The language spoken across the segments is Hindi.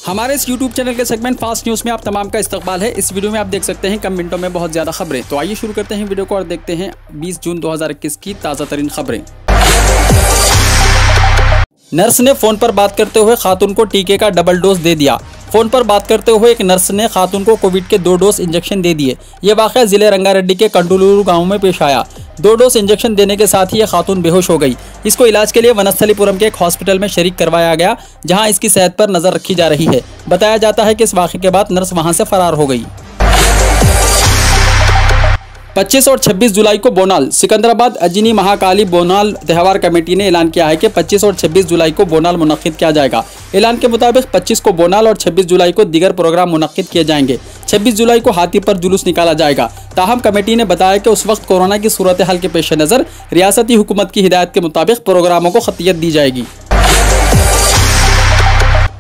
हमारे इस YouTube चैनल के सेगमेंट फास्ट न्यूज़ में आप तमाम का इस्तकबाल है। इस वीडियो में आप देख सकते हैं कम मिनटों में बहुत ज़्यादा खबरें। तो आइए शुरू करते हैं वीडियो को और देखते हैं 20 जून 2021 की ताज़ा तरीन खबरें। नर्स ने फ़ोन पर बात करते हुए खातून को टीके का डबल डोज दे दिया। फ़ोन पर बात करते हुए एक नर्स ने खातून को कोविड के 2 डोज इंजेक्शन दे दिए। ये वाक़या ज़िले रंगारेड्डी के कंडुलूरू गांव में पेश आया। 2 डोज इंजेक्शन देने के साथ ही ये खातून बेहोश हो गई। इसको इलाज के लिए वनस्थलीपुरम के एक हॉस्पिटल में शरीक करवाया गया, जहां इसकी सेहत पर नज़र रखी जा रही है। बताया जाता है कि इस वाक़े के बाद नर्स वहां से फरार हो गई। 25 और 26 जुलाई को बोनाल। सिकंदराबाद अजनी महाकाली बोनाल त्यौहार कमेटी ने ऐलान किया है कि 25 और 26 जुलाई को बोनाल मुनक्किद किया जाएगा। ऐलान के मुताबिक 25 को बोनाल और 26 जुलाई को दीगर प्रोग्राम मुनक्किद किए जाएंगे। 26 जुलाई को हाथी पर जुलूस निकाला जाएगा। ताहम कमेटी ने बताया कि उस वक्त कोरोना की सूरत हाल के पेश नज़र रियासती हुकूमत की हिदायत के मुताबिक प्रोग्रामों को खतियत दी जाएगी।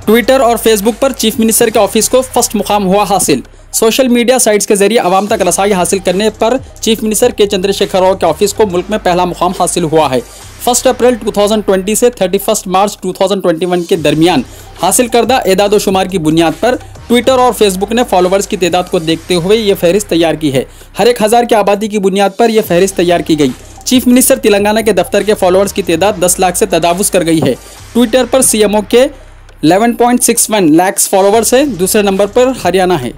ट्विटर और फेसबुक पर चीफ मिनिस्टर के ऑफिस को फर्स्ट मुकाम हुआ हासिल। सोशल मीडिया साइट्स के जरिए आवाम तक रसाई हासिल करने पर चीफ मिनिस्टर के चंद्रशेखर राव के ऑफिस को मुल्क में पहला मुकाम हासिल हुआ है। 1 अप्रैल 2020 से 31 मार्च 2021 के दरमियान हासिल करदा एदाद व शुमार की बुनियाद पर ट्विटर और फेसबुक ने फॉलोअर्स की तादाद को देखते हुए ये फहरिस्त तैयार की है। हर 1000 की आबादी की बुनियाद पर यह फहरिस्त तैयार की गई। चीफ मिनिस्टर तेलंगाना के दफ्तर के फॉलोअर्स की तादाद 10 लाख से तजावुज़ कर गई है। ट्विटर पर सीएमओ के 11.61 लाख फॉलोअर्स है। दूसरे नंबर पर हरियाणा है।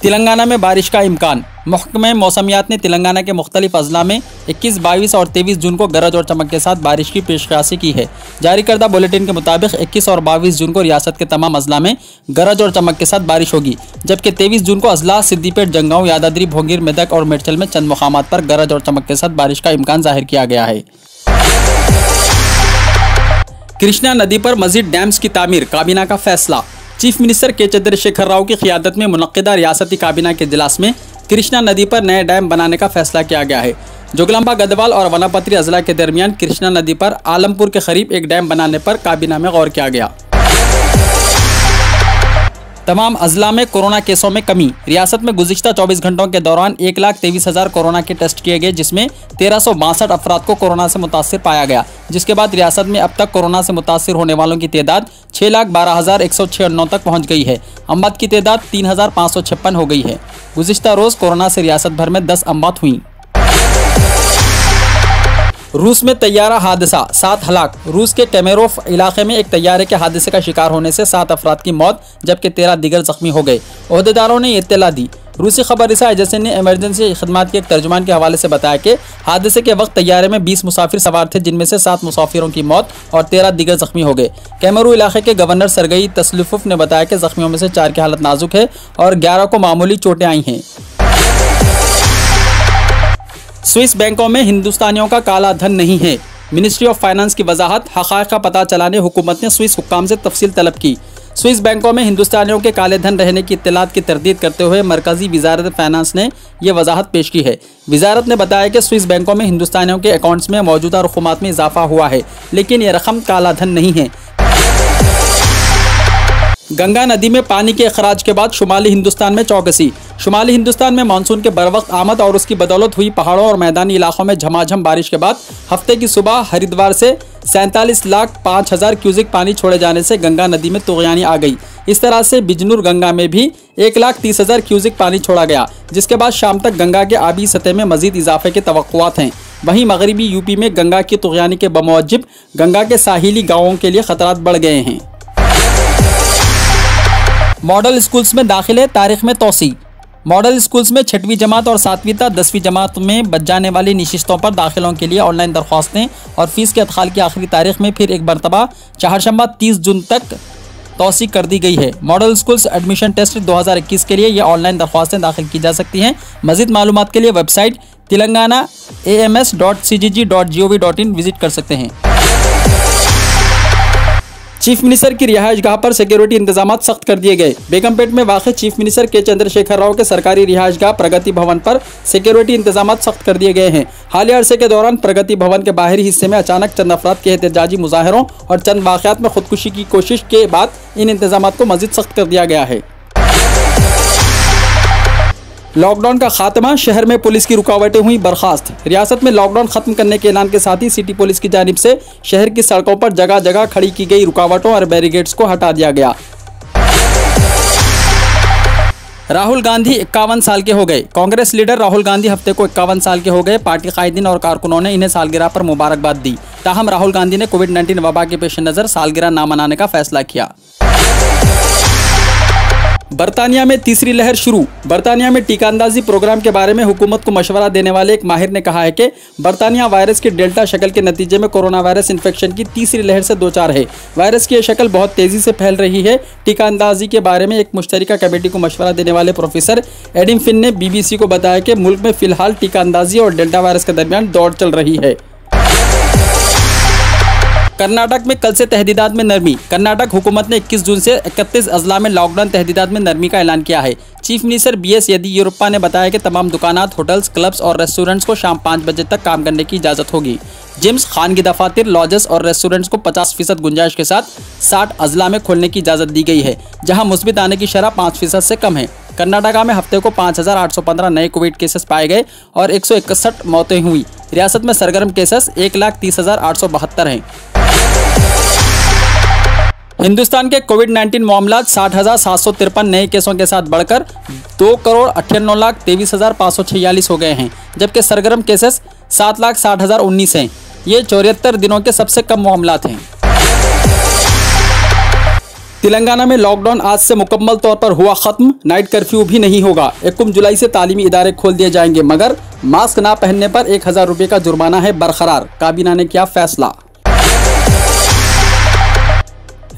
तेलंगाना में बारिश का इम्कान। महकमे मौसमियात ने तेलंगाना के मुख्तलिफ अजला में 21, 22 और 23 जून को गरज और चमक के साथ बारिश की पेशकशी की है। जारी करदा बुलेटिन के मुताबिक 21 और 22 जून को रियासत के तमाम अजला में गरज और चमक के साथ बारिश होगी, जबकि 23 जून को अजला सिद्दीपेट, जंगांव, यादाद्री, भोंगीर, मेदक और मेडचल में चंद मुकामात पर गरज और चमक के साथ बारिश का इम्कान जाहिर किया गया है। कृष्णा नदी पर मजीद डैम्स की तामीर, काबीना का फैसला। चीफ मिनिस्टर के चंद्रशेखर राव की क़ियादत में मुनक्किदा रियासती काबीना के इजलास में कृष्णा नदी पर नए डैम बनाने का फैसला किया गया है। जोगलम्बा, गदवाल और वनापत्री अजला के दरमियान कृष्णा नदी पर आलमपुर के करीब एक डैम बनाने पर काबीना में गौर किया गया। तमाम अजला में कोरोना केसों में कमी। रियासत में गुज़िश्ता 24 घंटों के दौरान 1,23,000 कोरोना के टेस्ट किए गए, जिसमें 1362 अफराद को कोरोना से मुतासिर पाया गया, जिसके बाद रियासत में अब तक कोरोना से मुतासिर होने वालों की तादाद 6,12,196 तक पहुँच गई है। अमवात की तादाद 3,556 हो गई है। गुज़िश्ता रोज़ कोरोना से रियासत भर में 10 अमवात हुई। रूस में तैयारा हादसा, 7 हलाक। रूस के केमेरोफ इलाके में एक तैयारे के हादसे का शिकार होने से 7 अफराद की मौत, जबकि 13 दीगर जख्मी हो गए। ओहदेदारों ने इत्तला दी। रूसी खबर रसा एजेंसी ने इमरजेंसी खदमात के एक तर्जुमान के हवाले से बताया कि हादसे के वक्त तैयारे में 20 मुसाफिर सवार थे, जिनमें से 7 मुसाफिरों की मौत और 13 दीगर जख्मी हो गए। कैमरू इलाके के गवर्नर सरगई तसलिफुफ ने बताया कि जख्मियों में से 4 की हालत नाजुक है और 11 को मामूली चोटें आई हैं। स्विस बैंकों में हिंदुस्तानियों का काला धन नहीं है। मिनिस्ट्री ऑफ फाइनेंस की वजाहत। हक़ाइक़ का पता चलाने हुकूमत ने स्विस हुक्काम से तफसील तलब की। स्विस बैंकों में हिंदुस्तानियों के काले धन रहने की इत्तलात की तरदीद करते हुए मरकजी वजारत फाइनेंस ने यह वजाहत पेश की है। वजारत ने बताया कि स्विस बैंकों में हिंदुस्तानियों के अकाउंट्स में मौजूदा रकूमात में इजाफा हुआ है, लेकिन यह रकम काला धन नहीं है। गंगा नदी में पानी के अखराज के बाद शुमाली हिंदुस्तान में चौकसी। शुमाली हिंदुस्तान में मानसून के बरवक्त आमद और उसकी बदौलत हुई पहाड़ों और मैदानी इलाकों में झमाझम बारिश के बाद हफ्ते की सुबह हरिद्वार से 47,05,000 क्यूसिक पानी छोड़े जाने से गंगा नदी में तुग़यानी आ गई। इस तरह से बिजनूर गंगा में भी 1,30,000 क्यूसिक पानी छोड़ा गया, जिसके बाद शाम तक गंगा के आबी सतह में मजीद इजाफे के तवक्कुआत हैं। वहीं मगरबी यूपी में गंगा की तुग़यानी के बमौजिब गंगा के साहिली गाँवों के लिए खतरात बढ़ गए हैं। मॉडल स्कूल्स में दाखिले, तारीख में तोसी। मॉडल स्कूल्स में 6वीं जमात और 7वीं तक 10वीं जमात में बच जाने वाली नशिस्तों पर दाखिलों के लिए ऑनलाइन दरख्वास्तें और फीस के अदखाल की आखिरी तारीख में फिर एक मरतबा चाहरशंबा 30 जून तक तोसी कर दी गई है। मॉडल स्कूल्स एडमिशन टेस्ट 2021 के लिए ये ऑनलाइन दरख्वास्तें दाखिल की जा सकती हैं। मज़ीद मालूमात के लिए वेबसाइट telangana.ams.cgg.gov.in विजिट कर सकते हैं। चीफ मिनिस्टर की रिहाइशगाह पर सिक्योरिटी इंतजाम सख्त कर दिए गए। बेगमपेट में वाक़ चीफ मिनिस्टर के चंद्रशेखर राव के सरकारी रिहाइशगाह प्रगति भवन पर सिक्योरिटी इंतजाम सख्त कर दिए गए हैं। हालिया अरसे के दौरान प्रगति भवन के बाहरी हिस्से में अचानक चंद अफराद के एहतजाजी मुजाहरों और चंद वाक़यात में खुदकुशी की कोशिश के बाद इन इंतजाम को मज़ीद सख्त कर दिया गया है। लॉकडाउन का खात्मा, शहर में पुलिस की रुकावटें हुई बर्खास्त। रियासत में लॉकडाउन खत्म करने के ऐलान के साथ ही सिटी पुलिस की जानिब से शहर की सड़कों पर जगह जगह खड़ी की गई रुकावटों और बैरिकेड्स को हटा दिया गया। राहुल गांधी 51 साल के हो गए। कांग्रेस लीडर राहुल गांधी हफ्ते को 51 साल के हो गए। पार्टी कायदीन और कारकुनों ने इन्हें सालगिरह पर मुबारकबाद दी। ताहम राहुल गांधी ने कोविड-19 वबा के पेश नज़र सालगिरह ना मनाने का फैसला किया। बरतानिया में तीसरी लहर शुरू। बरतानिया में टीका अंदाजी प्रोग्राम के बारे में हुकूमत को मशवरा देने वाले एक माहिर ने कहा है कि बरतानिया वायरस की डेल्टा शक्ल के नतीजे में कोरोना वायरस इन्फेक्शन की तीसरी लहर से दो चार है। वायरस की यह शक्ल बहुत तेजी से फैल रही है। टीका अंदाजी के बारे में एक मुश्तरका कमेटी को मशवरा देने वाले प्रोफेसर एडम फिन ने BBC को बताया कि मुल्क में फिलहाल टीका अंदाजी और डेल्टा वायरस के दरमियान दौड़ चल रही है। कर्नाटक में कल से तहदीदात में नरमी। कर्नाटक हुकूमत ने 21 जून से 31 अजला में लॉकडाउन तहदीदात में नरमी का ऐलान किया है। चीफ मिनिस्टर BS येदियुरप्पा ने बताया कि तमाम दुकानात, होटल्स, क्लब्स और रेस्टोरेंट्स को शाम 5 बजे तक काम करने की इजाज़त होगी। जिम्स, खानगी दफातर, लॉजेस और रेस्टोरेंट्स को 50% गुंजाइश के साथ 60 अजला में खोलने की इजाज़त दी गई है, जहां मुस्बित आने की शरह 5% से कम है। कर्नाटका में हफ्ते को 5815 नए कोविड केसेस पाए गए और 161 मौतें हुई। रियासत में सरगर्म केसेस 1,30,872 हैं। हिंदुस्तान के कोविड-19 मामला 60,753 नए केसों के साथ बढ़कर 2,98,23,546 हो गए हैं, जबकि सरगर्म केसेस 7,60,019 हैं। ये 74 दिनों के सबसे कम मामला हैं। तेलंगाना में लॉकडाउन आज से मुकम्मल तौर पर हुआ खत्म। नाइट कर्फ्यू भी नहीं होगा। 21 जुलाई से तालीमी इदारे खोल दिए जाएंगे, मगर मास्क ना पहनने पर 1000 रुपये का जुर्माना है बरकरार। काबीना ने किया फैसला।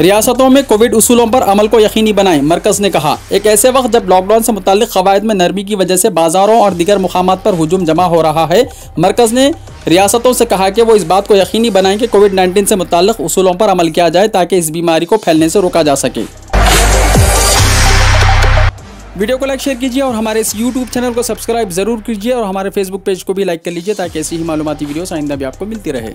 रियासतों में कोविड उसूलों पर अमल को यकीनी बनाएं, मरकज ने कहा। एक ऐसे वक्त जब लॉकडाउन से मुताल्लिक कवायद में नरमी की वजह से बाजारों और दीगर मुकामात पर हुजूम जमा हो रहा है, मरकज ने रियासतों से कहा कि वो इस बात को यकीनी बनाएं कि कोविड-19 से मुताल्लिक उसूलों पर अमल किया जाए ताकि इस बीमारी को फैलने से रोका जा सके। वीडियो को लाइक शेयर कीजिए और हमारे इस YouTube चैनल को सब्सक्राइब जरूर कीजिए और हमारे Facebook पेज को भी लाइक कर लीजिए ताकि ऐसी ही मालूमाती वीडियोस आइंदा भी आपको मिलती रहे।